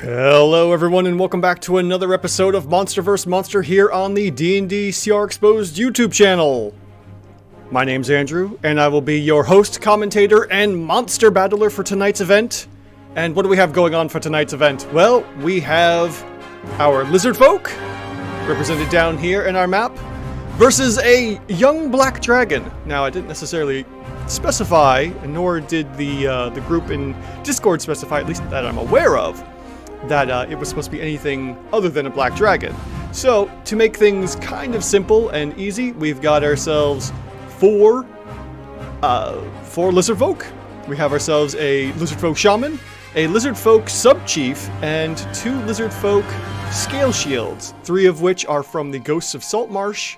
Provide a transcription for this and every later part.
Hello everyone and welcome back to another episode of Monster vs. Monster here on the D&D CR Exposed YouTube channel. My name's Andrew and I will be your host, commentator, and monster battler for tonight's event. And what do we have going on for tonight's event? Well, we have our Lizardfolk, represented down here in our map, versus a young black dragon. Now, I didn't necessarily specify, nor did the group in Discord specify, at least that I'm aware of, that it was supposed to be anything other than a black dragon. So, to make things kind of simple and easy, we've got ourselves four Lizardfolk. We have ourselves a Lizardfolk Shaman, a Lizardfolk Sub-Chief, and two Lizardfolk Scale Shields, three of which are from the Ghosts of Saltmarsh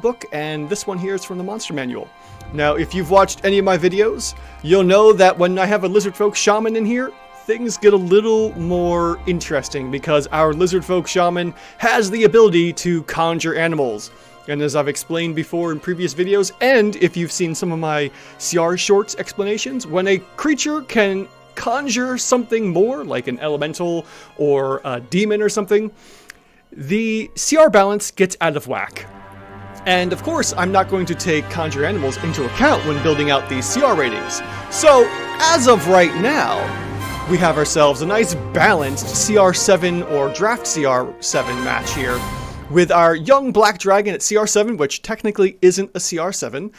book, and this one here is from the Monster Manual. Now, if you've watched any of my videos, you'll know that when I have a Lizardfolk Shaman in here, things get a little more interesting because our Lizardfolk Shaman has the ability to conjure animals. And as I've explained before in previous videos, and if you've seen some of my CR Shorts explanations, when a creature can conjure something more, like an elemental or a demon or something, the CR balance gets out of whack. And of course, I'm not going to take conjure animals into account when building out these CR ratings. So, as of right now, we have ourselves a nice balanced CR7 or draft CR7 match here with our young black dragon at CR7, which technically isn't a CR7.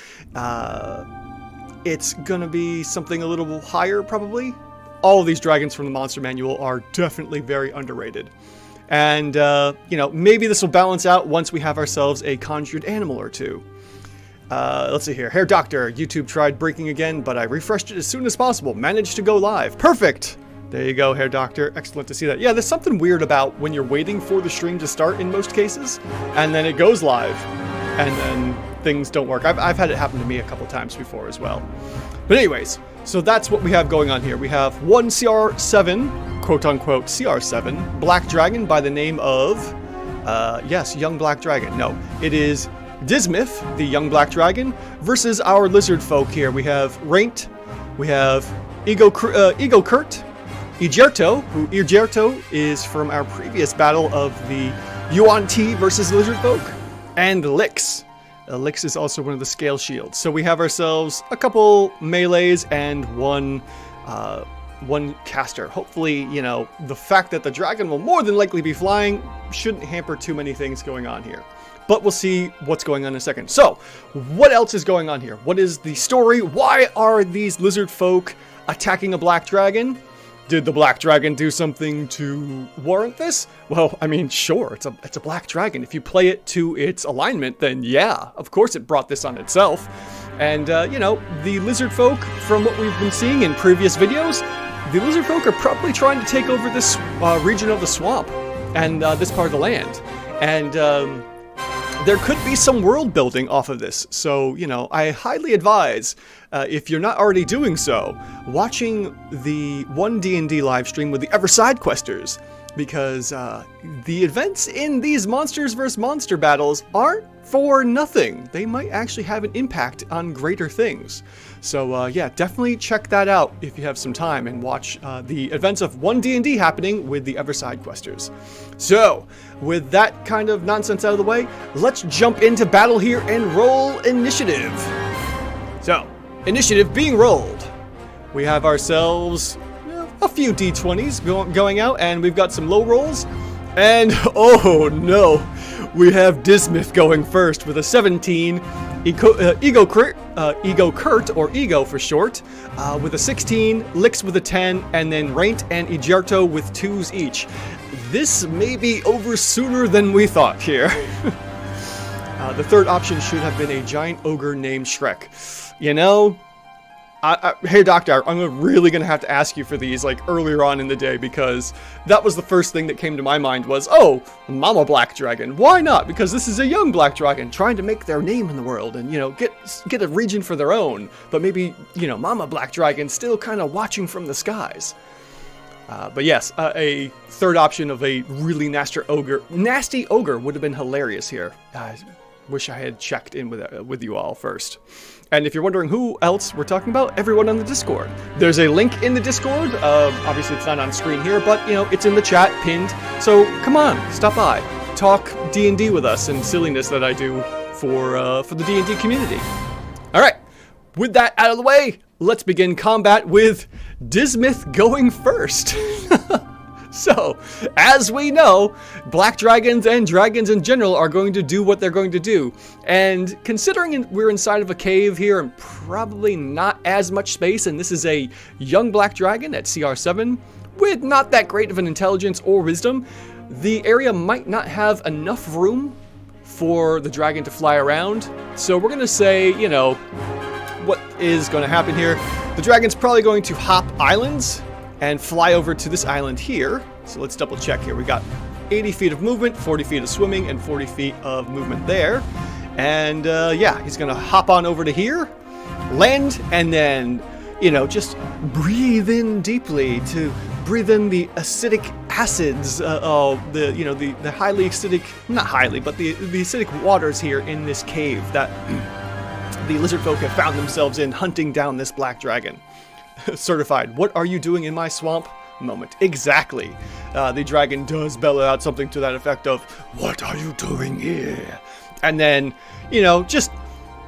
It's gonna be something a little higher, probably. All of these dragons from the Monster Manual are definitely very underrated. And, you know, maybe this will balance out once we have ourselves a conjured animal or two. Let's see here. Hair Doctor, YouTube tried breaking again, but I refreshed it as soon as possible. Managed to go live. Perfect! There you go, Hair Doctor. Excellent to see that. Yeah, there's something weird about when you're waiting for the stream to start in most cases, and then it goes live, and then things don't work. I've had it happen to me a couple times before as well. But anyways, so that's what we have going on here. We have one CR7, quote-unquote CR7, Black Dragon by the name of, yes, Young Black Dragon. No, it is Dismith, the young black dragon, versus our Lizardfolk here. We have Raint, we have Ego Kurt, Egerto, who Egerto is from our previous battle of the Yuan Ti versus Lizardfolk, and Lix. Lix is also one of the Scale Shields. So we have ourselves a couple melees and one caster. Hopefully, you know, the fact that the dragon will more than likely be flying shouldn't hamper too many things going on here. But we'll see what's going on in a second. So, what else is going on here? What is the story? Why are these lizard folk attacking a black dragon? Did the black dragon do something to warrant this? Well, I mean, sure, it's a black dragon. If you play it to its alignment, then yeah, of course it brought this on itself. And, you know, the lizard folk, from what we've been seeing in previous videos, the lizard folk are probably trying to take over this region of the swamp and this part of the land. And, there could be some world building off of this, so, you know, I highly advise, if you're not already doing so, watching the one D&D live stream with the Ever Side Questers, because the events in these Monsters vs. Monster battles aren't for nothing. They might actually have an impact on greater things. So yeah, definitely check that out if you have some time and watch the events of one D&D happening with the Ever Side Questers. So, with that kind of nonsense out of the way, let's jump into battle here and roll initiative. So, initiative being rolled. We have ourselves a few d20s going out, and we've got some low rolls. And, oh no, we have Dismith going first with a 17, Ego Kurt, or Ego for short, with a 16, Lix with a 10, and then Raint and Egerto with 2s each. This may be over sooner than we thought here. The third option should have been a giant ogre named Shrek. You know, hey Doctor, I'm really gonna have to ask you for these like earlier on in the day, because that was the first thing that came to my mind was, oh, Mama Black Dragon. Why not? Because this is a young black dragon trying to make their name in the world and, you know, get a region for their own. But maybe, you know, Mama Black Dragon still kind of watching from the skies. But yes, a third option of a really nasty ogre would have been hilarious here. Wish I had checked in with you all first. And if you're wondering who else we're talking about, everyone on the Discord. There's a link in the Discord. Obviously, it's not on screen here, but, you know, it's in the chat, pinned. So, come on, stop by. Talk D&D with us and silliness that I do for the D&D community. All right, with that out of the way, let's begin combat with Dismith going first. So, as we know, black dragons and dragons in general are going to do what they're going to do. And considering we're inside of a cave here and probably not as much space, and this is a young black dragon at CR7 with not that great of an intelligence or wisdom, the area might not have enough room for the dragon to fly around. So we're going to say, you know, what is going to happen here? The dragon's probably going to hop islands and fly over to this island here. So let's double check here. We got 80 feet of movement, 40 feet of swimming, and 40 feet of movement there. And yeah, he's gonna hop on over to here, land, and then, you know, just breathe in deeply to breathe in the acidic acids, the highly acidic, not highly, but the acidic waters here in this cave that the Lizardfolk have found themselves in hunting down this black dragon. Certified, what are you doing in my swamp? Moment. Exactly. The dragon does bellow out something to that effect of, what are you doing here? And then, you know, just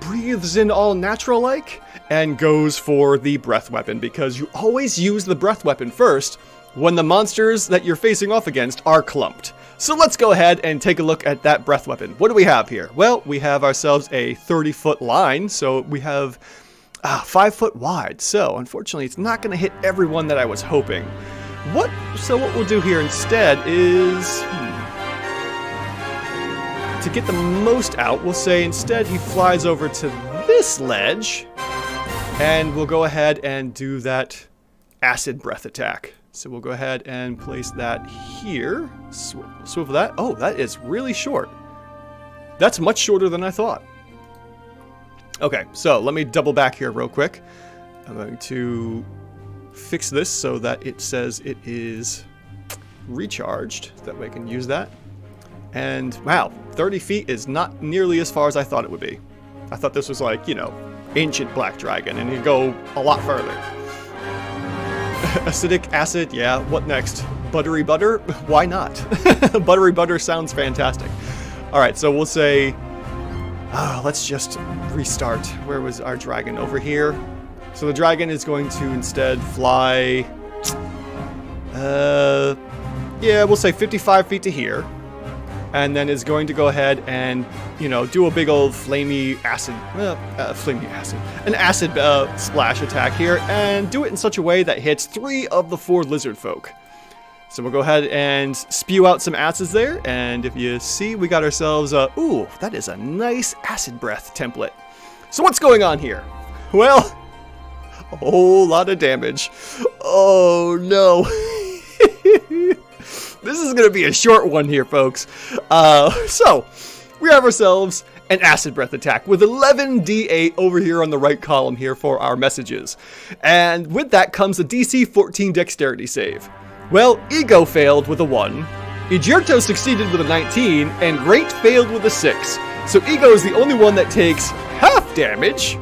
breathes in all natural-like and goes for the breath weapon, because you always use the breath weapon first when the monsters that you're facing off against are clumped. So let's go ahead and take a look at that breath weapon. What do we have here? Well, we have ourselves a 30-foot line, so we have 5 foot wide, so unfortunately it's not going to hit everyone that I was hoping. So what we'll do here instead is, to get the most out, we'll say instead he flies over to this ledge, and we'll go ahead and do that acid breath attack. So we'll go ahead and place that here, swivel that. Oh, that is really short. That's much shorter than I thought. Okay, so let me double back here real quick. I'm going to fix this so that it says it is recharged. That way I can use that. And wow, 30 feet is not nearly as far as I thought it would be. I thought this was like, you know, ancient black dragon, and you go a lot further. Acidic acid, yeah, what next? Buttery butter? Why not? Buttery butter sounds fantastic. Alright, so we'll say, let's just restart. Where was our dragon? Over here. So the dragon is going to instead fly, yeah, we'll say 55 feet to here. And then is going to go ahead and, you know, do a big old an acid splash attack here, and do it in such a way that hits 3 of the 4 Lizardfolk. So we'll go ahead and spew out some acids there, and if you see, we got ourselves ooh, that is a nice acid breath template. So what's going on here? Well, a whole lot of damage. Oh no. This is going to be a short one here, folks. So, we have ourselves an acid breath attack with 11 D8 over here on the right column here for our messages. And with that comes a DC 14 dexterity save. Well, Ego failed with a 1, Ejirto succeeded with a 19, and Great failed with a 6. So Ego is the only one that takes half damage,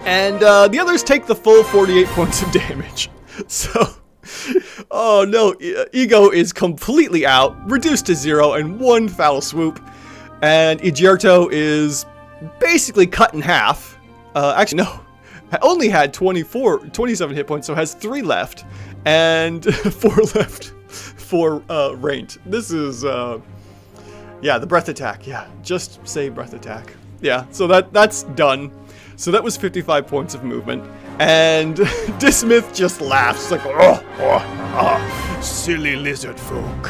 and the others take the full 48 points of damage. So... oh no, Ego is completely out, reduced to 0 in one foul swoop, and Ejirto is basically cut in half. Actually, no, only had 27 hit points, so has 3 left, and 4 left for Raint. This is, yeah, the breath attack, yeah, just say breath attack. Yeah, so that's done. So that was 55 points of movement. And Dismith just laughs like, silly lizard folk.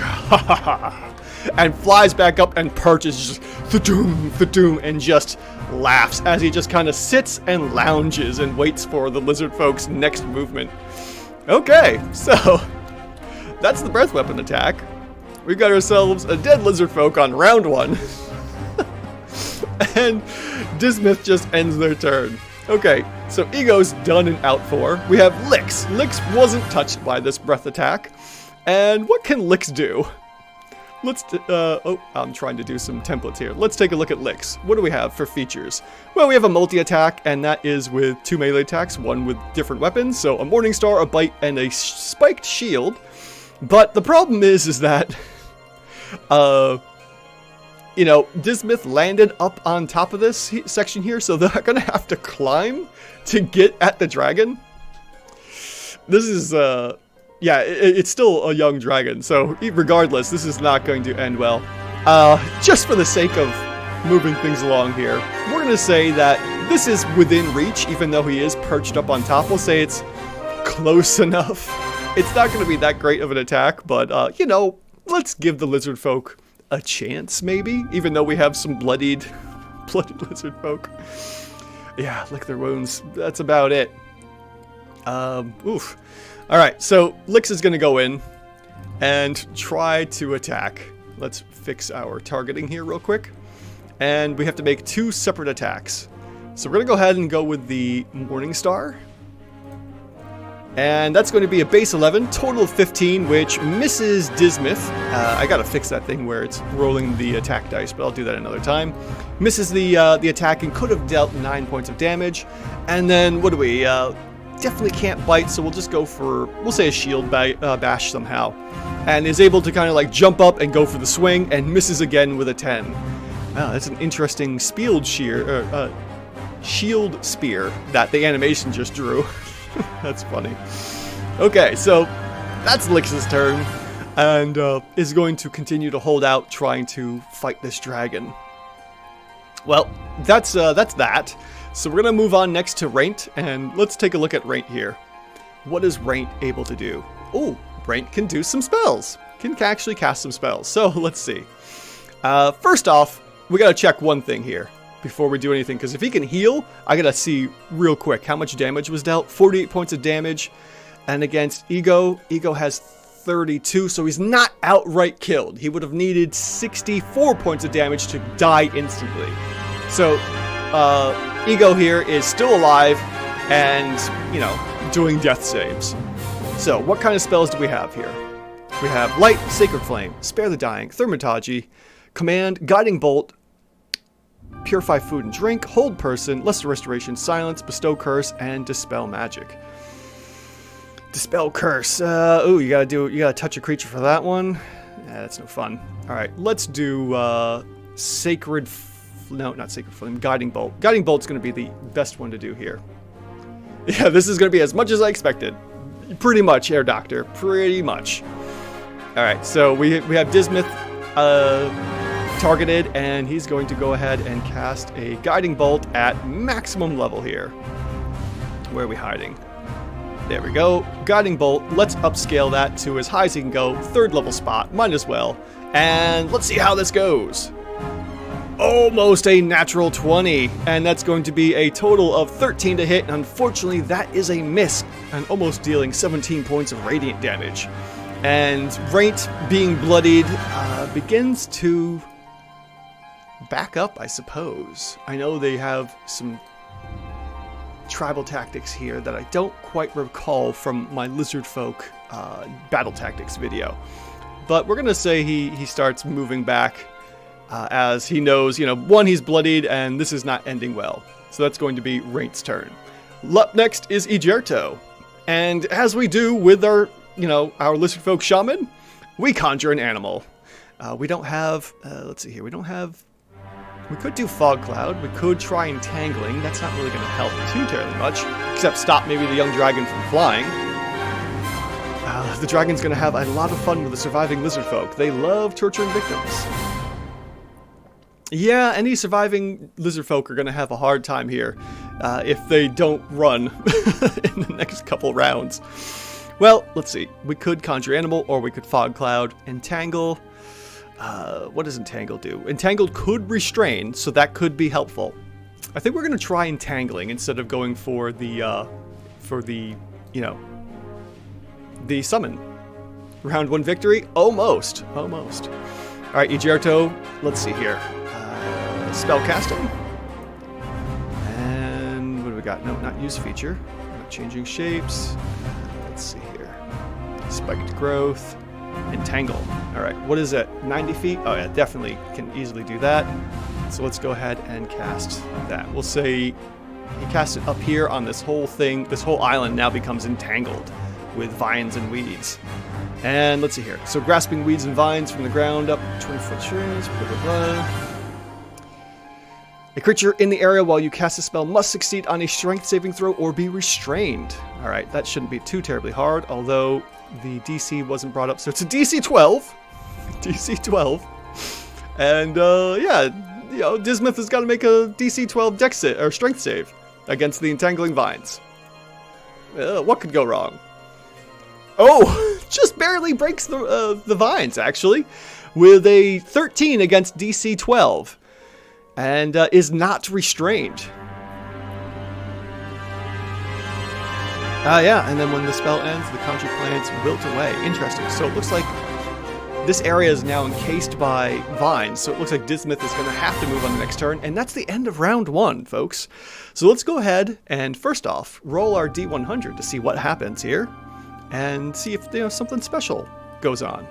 And flies back up and perches, just the-doom, and just laughs as he just kind of sits and lounges and waits for the lizard folk's next movement. Okay, so that's the breath weapon attack. We got ourselves a dead lizard folk on round 1. And Dismith just ends their turn. Okay, so Ego's done and out for. We have Lix. Lix wasn't touched by this breath attack. And what can Lix do? Oh, I'm trying to do some templates here. Let's take a look at licks. What do we have for features? Well, we have a multi-attack, and that is with 2 melee attacks, one with different weapons. So a Morning Star, a Bite, and a spiked shield. But the problem is that, you know, Dismith landed up on top of this section here, so they're gonna have to climb to get at the dragon. This is, yeah, it's still a young dragon, so regardless, this is not going to end well. Just for the sake of moving things along here, we're gonna say that this is within reach, even though he is perched up on top. We'll say it's close enough. It's not gonna be that great of an attack, but, you know, let's give the Lizardfolk a chance, maybe, even though we have some bloodied Lizardfolk. Yeah, lick their wounds. That's about it. Oof. Alright, so Lix is going to go in and try to attack. Let's fix our targeting here real quick. And we have to make 2 separate attacks. So we're going to go ahead and go with the Morning Star. And that's going to be a base 11, total of 15, which misses Dismith. I gotta fix that thing where it's rolling the attack dice, but I'll do that another time. Misses the attack and could have dealt 9 points of damage. And then, what do we, definitely can't bite, so we'll just go for, we'll say a shield bash somehow. And is able to kind of like jump up and go for the swing, and misses again with a 10. Wow, that's an interesting shield spear that the animation just drew. That's funny. Okay, so that's Lix's turn, and is going to continue to hold out, trying to fight this dragon. Well, that's that. So we're gonna move on next to Raint, and let's take a look at Raint here. What is Raint able to do? Oh, Raint can do some spells. Can actually cast some spells. So let's see. First off, we gotta check one thing here before we do anything, because if he can heal, I gotta see real quick how much damage was dealt. 48 points of damage, and against Ego has 32, so he's not outright killed. He would have needed 64 points of damage to die instantly. So Ego here is still alive and, you know, doing death saves. So what kind of spells do we have here? We have Light, Sacred Flame, Spare the Dying, Thaumaturgy, Command, Guiding Bolt, Purify Food and Drink, Hold Person, Lesser Restoration, Silence, Bestow Curse, and Dispel Magic. Dispel Curse. Ooh, you gotta touch a creature for that one. Yeah, that's no fun. Alright, let's do Sacred... No, not Sacred Flame. Guiding Bolt. Guiding Bolt's gonna be the best one to do here. Yeah, this is gonna be as much as I expected. Pretty much, Air Doctor. Pretty much. Alright, so we have Dismith targeted, and he's going to go ahead and cast a Guiding Bolt at maximum level here. Where are we hiding? There we go. Guiding Bolt. Let's upscale that to as high as he can go. 3rd level spot. Might as well. And let's see how this goes. Almost a natural 20. And that's going to be a total of 13 to hit. And unfortunately, that is a miss. And almost dealing 17 points of radiant damage. And Raint, being bloodied, begins to back up, I suppose. I know they have some tribal tactics here that I don't quite recall from my Lizardfolk battle tactics video. But we're going to say he starts moving back as he knows, you know, one, he's bloodied, and this is not ending well. So that's going to be Raint's turn. Up next is Igerto. And as we do with our, you know, our Lizardfolk shaman, we conjure an animal. We don't have, let's see here, we could do Fog Cloud, we could try Entangling. That's not really going to help too terribly much, except stop maybe the young dragon from flying. The dragon's going to have a lot of fun with the surviving Lizardfolk. They love torturing victims. Yeah, any surviving Lizardfolk are going to have a hard time here if they don't run in the next couple rounds. Well, let's see. We could Conjure Animal, or we could Fog Cloud. Entangle. What does Entangle do? Entangled could Restrain, so that could be helpful. I think we're going to try Entangling instead of going for the, you know, the Summon. Round 1 victory? Almost. Almost. Alright, Igerto, let's see here. Spell casting. And what do we got? No, not use feature. Not changing shapes. Let's see here. Spiked growth. Entangle. All right, what is it? 90 feet? Oh yeah, definitely can easily do that. So let's go ahead and cast that. We'll say he casts it up here on this whole thing. This whole island now becomes entangled with vines and weeds. And let's see here. So grasping weeds and vines from the ground up 20-foot trees, blah, blah, blah. A creature in the area while you cast a spell must succeed on a strength saving throw or be restrained. All right, that shouldn't be too terribly hard, although the DC wasn't brought up. So it's a DC 12. DC 12. And yeah, you know, Dismith has got to make a DC 12 dex save, or strength save against the entangling vines. What could go wrong? Oh, just barely breaks the vines, actually, with a 13 against DC 12. And is not restrained. Yeah, and then when the spell ends, the country plants wilt away. Interesting. So it looks like this area is now encased by vines, so it looks like Dismith is going to have to move on the next turn, and that's the end of round 1, folks. So let's go ahead and first off, roll our D100 to see what happens here, and see if something special goes on.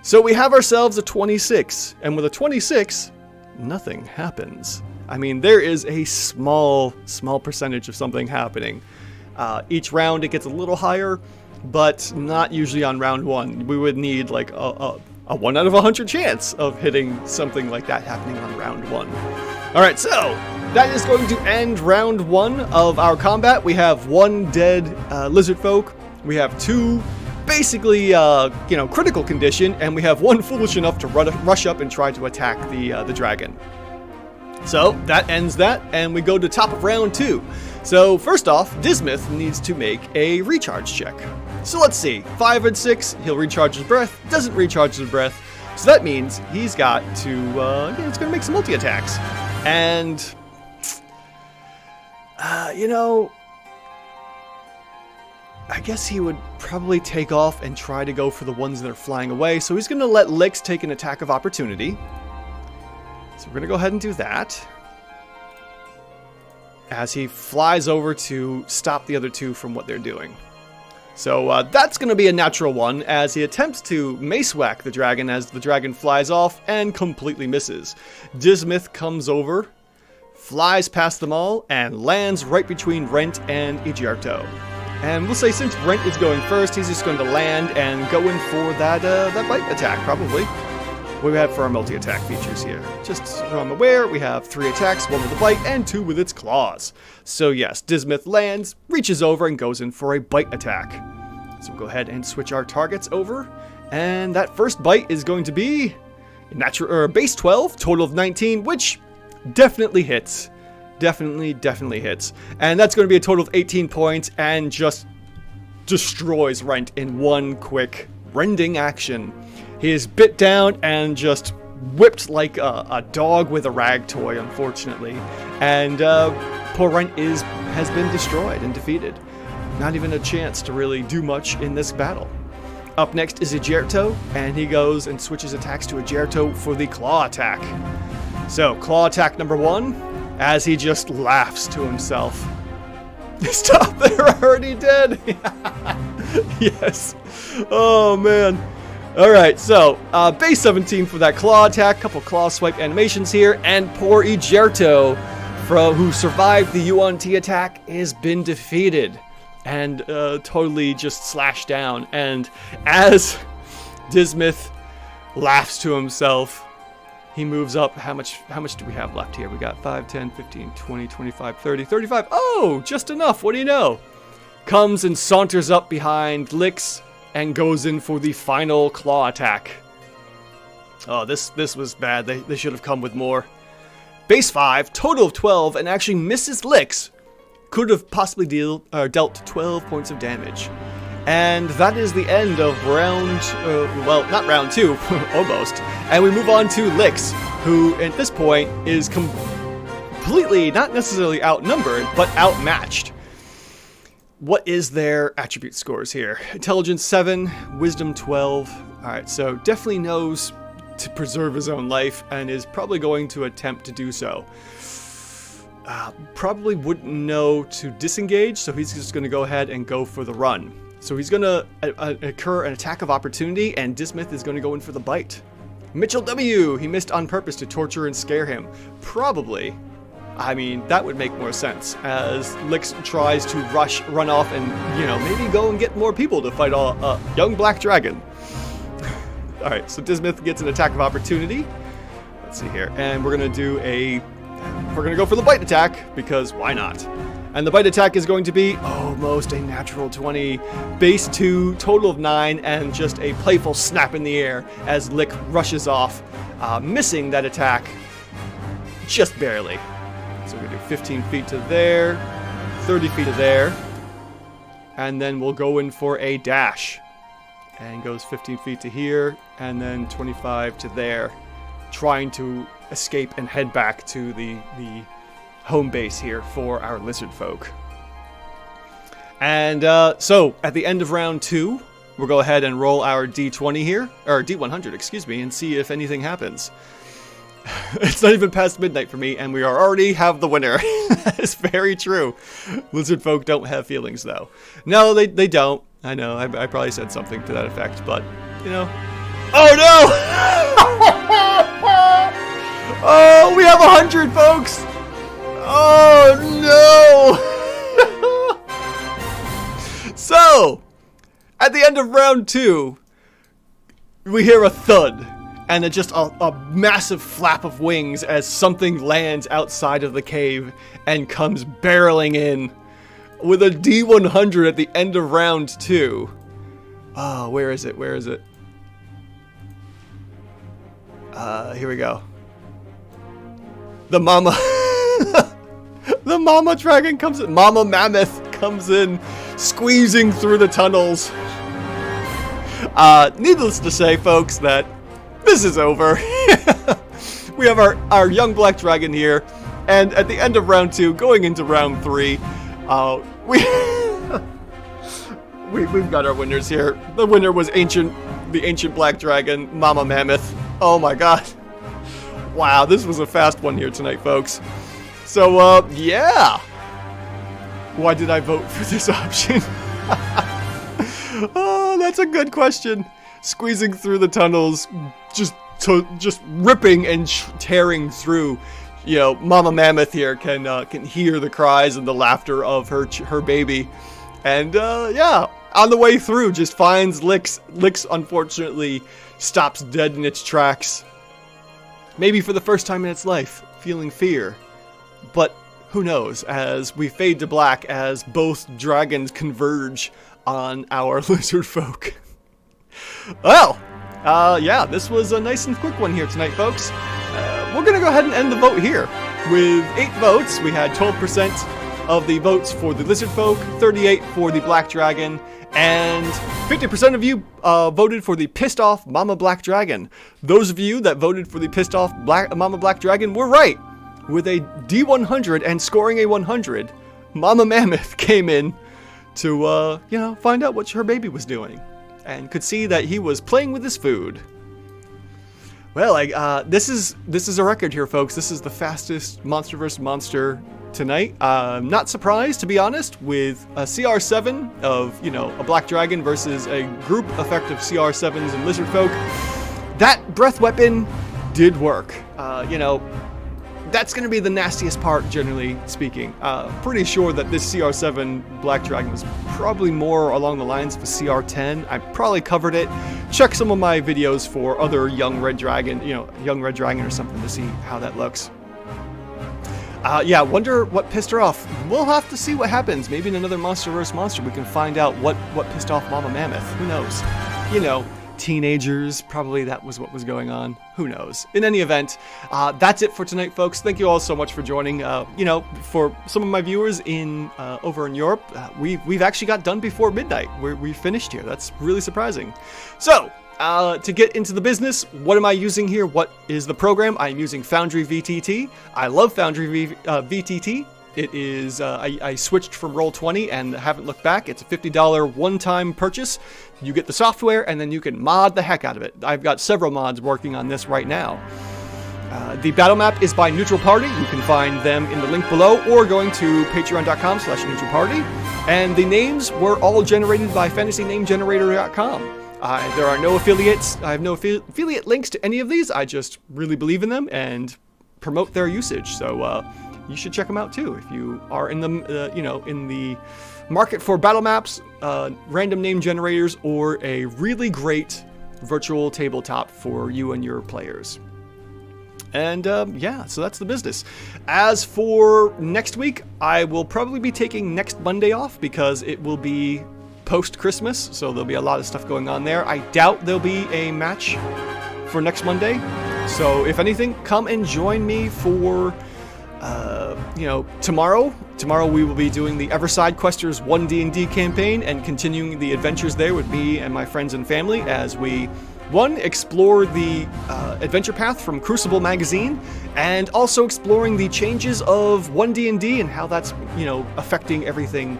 So we have ourselves a 26, and with a 26... nothing happens. I mean, there is a small percentage of something happening. Each round it gets a little higher, but not usually on round 1. We would need like a 1 out of 100 chance of hitting something like that happening on round 1. Alright, so that is going to end round 1 of our combat. We have 1 dead Lizardfolk. We have 2 basically, critical condition, and we have 1 foolish enough to rush up and try to attack the dragon. So that ends that, and we go to top of round 2. So first off, Dismith needs to make a recharge check. So let's see, 5 and 6, he'll recharge his breath, doesn't recharge his breath, so that means he's got to, it's going to make some multi-attacks. And, I guess he would probably take off and try to go for the ones that are flying away. So he's going to let Lix take an attack of opportunity. So we're going to go ahead and do that. As he flies over to stop the other 2 from what they're doing. So that's going to be a natural 1 as he attempts to mace whack the dragon as the dragon flies off and completely misses. Dismith comes over, flies past them all, and lands right between Rent and Ijierto. And we'll say since Rent is going first, he's just going to land and go in for that bite attack, probably. What do we have for our multi-attack features here? Just so I'm aware, we have 3 attacks, 1 with a bite, and 2 with its claws. So yes, Dismith lands, reaches over, and goes in for a bite attack. So we'll go ahead and switch our targets over. And that first bite is going to be base 12, total of 19, which definitely hits. Definitely hits. And that's going to be a total of 18 points and just destroys Rent in 1 quick rending action. He is bit down and just whipped like a dog with a rag toy, unfortunately. And poor Rent has been destroyed and defeated. Not even a chance to really do much in this battle. Up next is Ijierto, and he goes and switches attacks to Ijierto for the claw attack. So, claw attack number 1. As he just laughs to himself. Stop, they're already dead! Yes. Oh, man. Alright, so, base 17 for that claw attack. Couple claw swipe animations here. And poor Ijierto, who survived the Yuan-Ti attack, has been defeated. And totally just slashed down. And as Dismith laughs to himself, he moves up. How much do we have left here? We got 5, 10, 15, 20, 25, 30, 35. Oh, just enough. What do you know? Comes and saunters up behind Lix and goes in for the final claw attack. Oh, this was bad. They should have come with more. Base 5, total of 12, and actually misses Lix. Could have possibly dealt 12 points of damage. And that is the end of round, not round 2, almost. And we move on to Lix, who at this point is completely, not necessarily outnumbered, but outmatched. What is their attribute scores here? Intelligence 7, Wisdom 12. Alright, so definitely knows to preserve his own life and is probably going to attempt to do so. Probably wouldn't know to disengage, so he's just going to go ahead and go for the run. So he's going to incur an attack of opportunity, and Dismith is going to go in for the bite. Mitchell W. He missed on purpose to torture and scare him. Probably. I mean, that would make more sense, as Lix tries to run off and, maybe go and get more people to fight a young black dragon. Alright, so Dismith gets an attack of opportunity. Let's see here. And we're going to go for the bite attack, because why not? And the bite attack is going to be almost a natural 20, base 2, total of 9, and just a playful snap in the air as Lick rushes off, missing that attack just barely. So we're going to do 15 feet to there, 30 feet to there, and then we'll go in for a dash. And goes 15 feet to here, and then 25 to there, trying to escape and head back to the home base here for our Lizardfolk. And so at the end of round 2, we'll go ahead and roll our D20 here, or D100, excuse me, and see if anything happens. It's not even past midnight for me, and we already have the winner. That is very true. Lizardfolk don't have feelings, though. No, they don't. I know, I probably said something to that effect, but, Oh, no! Oh, we have 100, folks! Oh, no! So, at the end of round 2, we hear a thud, and just a massive flap of wings as something lands outside of the cave and comes barreling in with a D100 at the end of round 2. Oh, where is it? Where is it? Here we go. The mama... The mama dragon comes in. Mama mammoth comes in, squeezing through the tunnels. Needless to say, folks, that this is over. We have our young black dragon here, and at the end of round 2, going into round 3, we've got our winners here. The winner was the ancient black dragon, Mama Mammoth. Oh my god. Wow, this was a fast one here tonight, folks. So, yeah. Why did I vote for this option? Oh, that's a good question. Squeezing through the tunnels, just ripping and tearing through. Mama Mammoth here can hear the cries and the laughter of her baby, and yeah, on the way through, just finds Lix. Lix unfortunately stops dead in its tracks. Maybe for the first time in its life, feeling fear, but who knows? As we fade to black, as both dragons converge on our Lizardfolk. Well, yeah, this was a nice and quick one here tonight, folks. We're going to go ahead and end the vote here. With 8 votes, we had 12% of the votes for the Lizardfolk, 38% for the Black Dragon, and 50% of you voted for the pissed off Mama Black Dragon. Those of you that voted for the pissed off Mama Black Dragon were right. With a D100 and scoring a 100, Mama Mammoth came in to, find out what her baby was doing, and could see that he was playing with his food. Well, this is a record here, folks. This is the fastest Monster vs. Monster tonight. Not surprised, to be honest, with a CR7 of, a Black Dragon versus a group effect of CR7s and Lizardfolk. That breath weapon did work. That's going to be the nastiest part, generally speaking. Pretty sure that this CR7 Black Dragon was probably more along the lines of a CR10. I probably covered it. Check some of my videos for other young red dragon, young red dragon or something to see how that looks. Yeah, wonder what pissed her off. We'll have to see what happens. Maybe in another Monster vs. Monster we can find out what pissed off Mama Mammoth. Who knows? Teenagers, probably that was what was going on. Who knows? In any event, that's it for tonight, folks. Thank you all so much for joining. For some of my viewers over in Europe, we've actually got done before midnight. We finished here. That's really surprising. So, to get into the business, what am I using here? What is the program? I'm using Foundry VTT. I love Foundry VTT. It is, I switched from Roll20 and haven't looked back. It's a $50 one-time purchase. You get the software and then you can mod the heck out of it. I've got several mods working on this right now. The battle map is by Neutral Party. You can find them in the link below or going to patreon.com/Neutral Party. And the names were all generated by fantasynamegenerator.com. There are no affiliates. I have no affiliate links to any of these. I just really believe in them and promote their usage. So you should check them out too if you are in the in the market for battle maps, random name generators, or a really great virtual tabletop for you and your players. And yeah, so that's the business. As for next week, I will probably be taking next Monday off because it will be post-Christmas, so there'll be a lot of stuff going on there. I doubt there'll be a match for next Monday. So if anything, come and join me for tomorrow. Tomorrow we will be doing the Everside Questers 1 D&D campaign and continuing the adventures there with me and my friends and family as we, explore the adventure path from Crucible magazine, and also exploring the changes of 1 D&D and how that's, affecting everything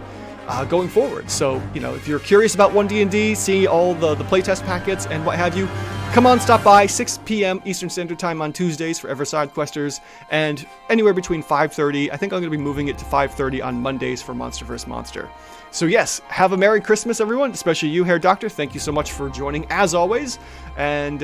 going forward. So, if you're curious about 1 D&D, see all the playtest packets and what have you, come on, stop by 6 p.m. Eastern Standard Time on Tuesdays for Everside Questers, and anywhere between 5:30. I think I'm going to be moving it to 5:30 on Mondays for Monster vs. Monster. So yes, have a Merry Christmas, everyone, especially you, Hair Doctor. Thank you so much for joining, as always. And,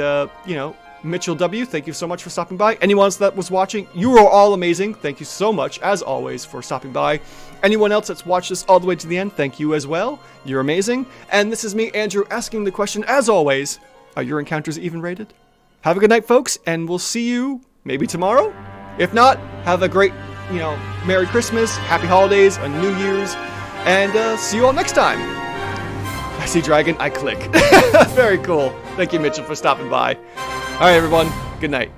Mitchell W., thank you so much for stopping by. Anyone else that was watching, you are all amazing. Thank you so much, as always, for stopping by. Anyone else that's watched this all the way to the end, thank you as well. You're amazing. And this is me, Andrew, asking the question, as always, are your encounters even rated? Have a good night, folks, and we'll see you maybe tomorrow. If not, have a great, Merry Christmas, Happy Holidays, a New Year's, and see you all next time. I see Dragon, I click. Very cool. Thank you, Mitchell, for stopping by. All right, everyone. Good night.